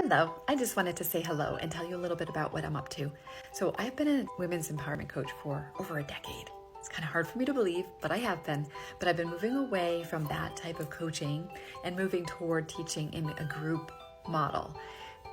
Hello, I just wanted to say hello and tell you a little bit about what I'm up to. So I've been a women's empowerment coach for over a decade. It's kind of hard for me to believe, but I have been. But I've been moving away from that type of coaching and moving toward teaching in a group model.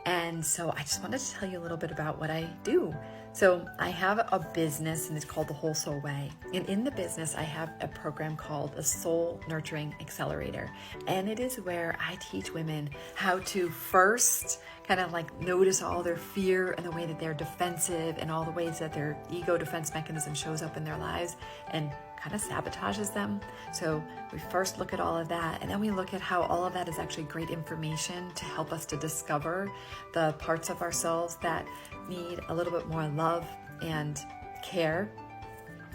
And so I just wanted to tell you a little bit about what I do. So I have a business and it's called the Whole Soul Way. And in the business, I have a program called the Soul Nurturing Accelerator. And it is where I teach women how to first kind of like notice all their fear and the way that they're defensive and all the ways that their ego defense mechanism shows up in their lives and kind of sabotages them. So we first look at all of that, and then we look at how all of that is actually great information to help us to discover the parts of ourselves that need a little bit more love and care.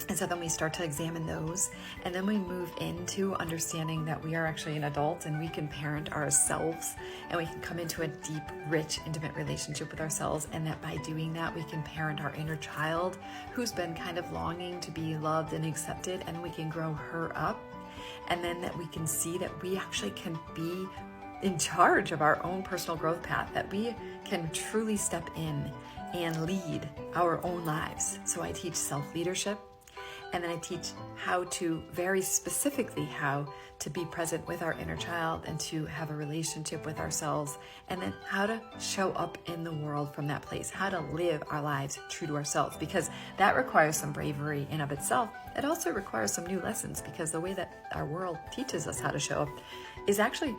And so then we start to examine those, and then we move into understanding that we are actually an adult and we can parent ourselves, and we can come into a deep, rich, intimate relationship with ourselves, and that by doing that, we can parent our inner child who's been kind of longing to be loved and accepted, and we can grow her up. And then that we can see that we actually can be in charge of our own personal growth path, that we can truly step in and lead our own lives. So I teach self-leadership. And then I teach how to, very specifically, how to be present with our inner child and to have a relationship with ourselves, and then how to show up in the world from that place, how to live our lives true to ourselves, because that requires some bravery in of itself. It also requires some new lessons, because the way that our world teaches us how to show up is actually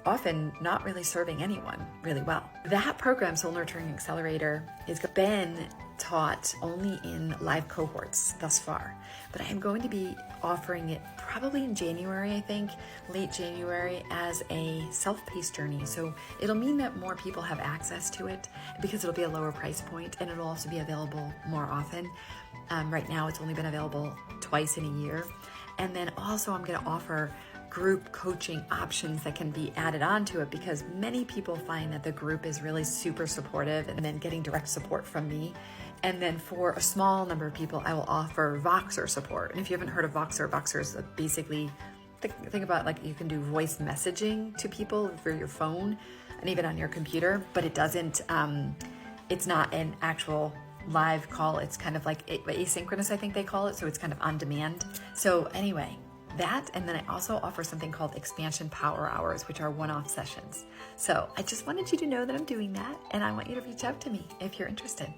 often not really serving anyone really well. That program, Soul Nurturing Accelerator, has been taught only in live cohorts thus far, but I am going to be offering it probably in January, I think, late January, as a self-paced journey. So it'll mean that more people have access to it because it'll be a lower price point, and it'll also be available more often. Right now, it's only been available twice in a year. And then also I'm going to offer group coaching options that can be added onto it, because many people find that the group is really super supportive, and then getting direct support from me. And then for a small number of people, I will offer Voxer support. And if you haven't heard of Voxer, Voxer is basically, think about like you can do voice messaging to people through your phone and even on your computer, but it doesn't, it's not an actual live call. It's kind of like asynchronous, I think they call it. So it's kind of on demand. So anyway, that, and then I also offer something called Expansion Power Hours, which are one-off sessions. So I just wanted you to know that I'm doing that, and I want you to reach out to me if you're interested.